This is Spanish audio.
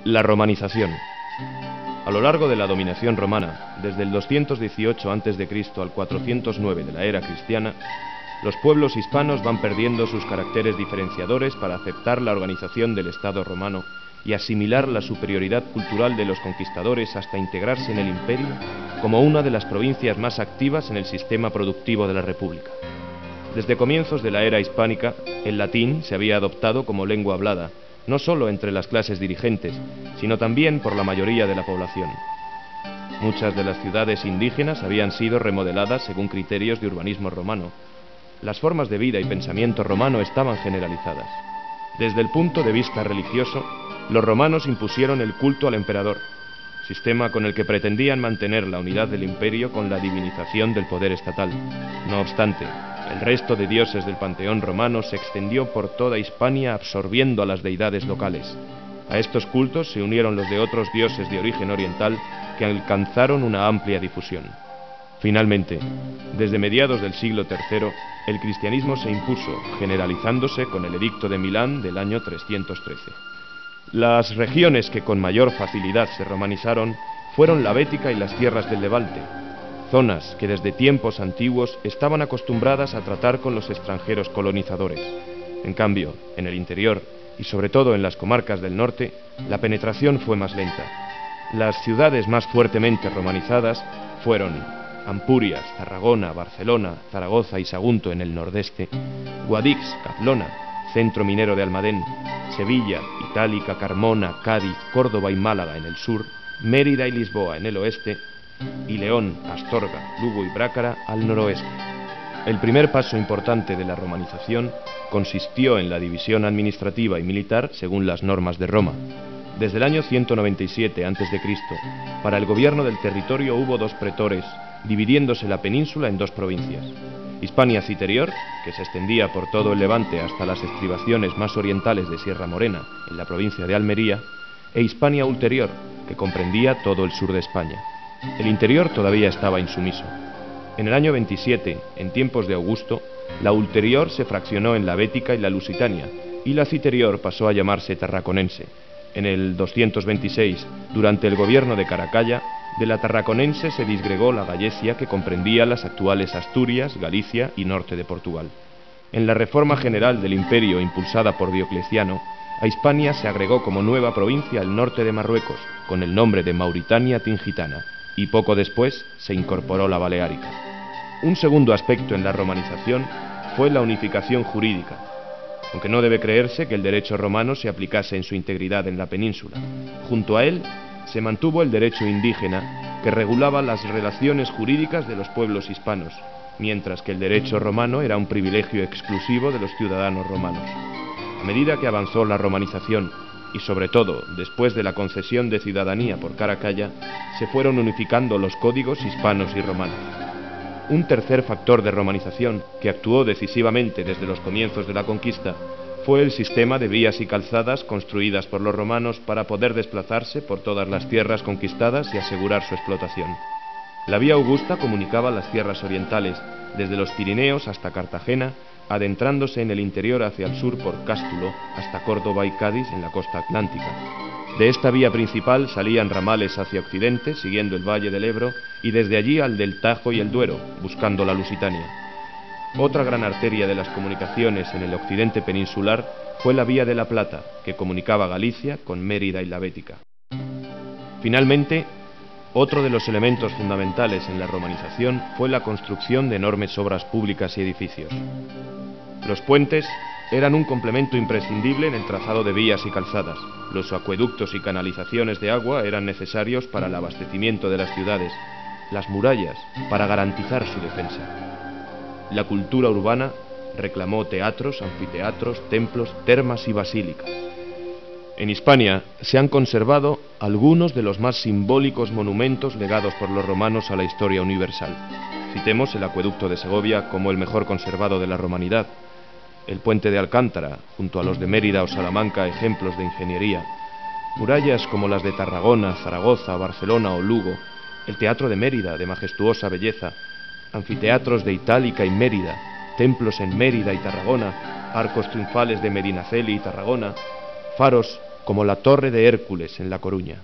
La romanización. A lo largo de la dominación romana, desde el 218 a.C. al 409 de la era cristiana, los pueblos hispanos van perdiendo sus caracteres diferenciadores para aceptar la organización del Estado romano y asimilar la superioridad cultural de los conquistadores hasta integrarse en el imperio como una de las provincias más activas en el sistema productivo de la República. Desde comienzos de la era hispánica, el latín se había adoptado como lengua hablada, no solo entre las clases dirigentes, sino también por la mayoría de la población. Muchas de las ciudades indígenas habían sido remodeladas según criterios de urbanismo romano. Las formas de vida y pensamiento romano estaban generalizadas. Desde el punto de vista religioso, los romanos impusieron el culto al emperador, sistema con el que pretendían mantener la unidad del imperio con la divinización del poder estatal. No obstante, el resto de dioses del panteón romano se extendió por toda Hispania absorbiendo a las deidades locales. A estos cultos se unieron los de otros dioses de origen oriental que alcanzaron una amplia difusión. Finalmente, desde mediados del siglo III, el cristianismo se impuso, generalizándose con el Edicto de Milán del año 313. Las regiones que con mayor facilidad se romanizaron fueron la Bética y las tierras del Levante, zonas que desde tiempos antiguos estaban acostumbradas a tratar con los extranjeros colonizadores. En cambio, en el interior, y sobre todo en las comarcas del norte, la penetración fue más lenta. Las ciudades más fuertemente romanizadas fueron Ampurias, Tarragona, Barcelona, Zaragoza y Sagunto en el nordeste, Guadix, Cazlona, centro minero de Almadén, Sevilla, Itálica, Carmona, Cádiz, Córdoba y Málaga en el sur, Mérida y Lisboa en el oeste, y León, Astorga, Lugo y Brácara al noroeste. El primer paso importante de la romanización consistió en la división administrativa y militar según las normas de Roma. Desde el año 197 a.C., para el gobierno del territorio hubo dos pretores, dividiéndose la península en dos provincias: Hispania Citerior, que se extendía por todo el Levante hasta las estribaciones más orientales de Sierra Morena, en la provincia de Almería, e Hispania Ulterior, que comprendía todo el sur de España. El interior todavía estaba insumiso. En el año 27, en tiempos de Augusto, la Ulterior se fraccionó en la Bética y la Lusitania, y la Citerior pasó a llamarse Tarraconense. En el 226, durante el gobierno de Caracalla, de la Tarraconense se disgregó la Gallaecia, que comprendía las actuales Asturias, Galicia y norte de Portugal. En la reforma general del imperio impulsada por Diocleciano, a Hispania se agregó como nueva provincia el norte de Marruecos, con el nombre de Mauritania Tingitana, y poco después se incorporó la Baleárica. Un segundo aspecto en la romanización fue la unificación jurídica, aunque no debe creerse que el derecho romano se aplicase en su integridad en la península. Junto a él se mantuvo el derecho indígena, que regulaba las relaciones jurídicas de los pueblos hispanos, mientras que el derecho romano era un privilegio exclusivo de los ciudadanos romanos. A medida que avanzó la romanización, y sobre todo después de la concesión de ciudadanía por Caracalla, se fueron unificando los códigos hispanos y romanos. Un tercer factor de romanización, que actuó decisivamente desde los comienzos de la conquista, fue el sistema de vías y calzadas construidas por los romanos para poder desplazarse por todas las tierras conquistadas y asegurar su explotación. La vía augusta comunicaba las tierras orientales, desde los Pirineos hasta Cartagena, adentrándose en el interior hacia el sur por Cástulo hasta Córdoba y Cádiz en la costa atlántica. De esta vía principal salían ramales hacia occidente, siguiendo el valle del Ebro, y desde allí al del Tajo y el Duero, buscando la Lusitania. Otra gran arteria de las comunicaciones en el occidente peninsular fue la Vía de la Plata, que comunicaba Galicia con Mérida y la Bética. Finalmente, otro de los elementos fundamentales en la romanización fue la construcción de enormes obras públicas y edificios. Los puentes eran un complemento imprescindible en el trazado de vías y calzadas. Los acueductos y canalizaciones de agua eran necesarios para el abastecimiento de las ciudades, las murallas para garantizar su defensa. La cultura urbana reclamó teatros, anfiteatros, templos, termas y basílicas. En Hispania se han conservado algunos de los más simbólicos monumentos legados por los romanos a la historia universal. Citemos el acueducto de Segovia como el mejor conservado de la romanidad, el puente de Alcántara, junto a los de Mérida o Salamanca, ejemplos de ingeniería, murallas como las de Tarragona, Zaragoza, Barcelona o Lugo, el teatro de Mérida, de majestuosa belleza, anfiteatros de Itálica y Mérida, templos en Mérida y Tarragona, arcos triunfales de Medinaceli y Tarragona, faros como la Torre de Hércules en La Coruña.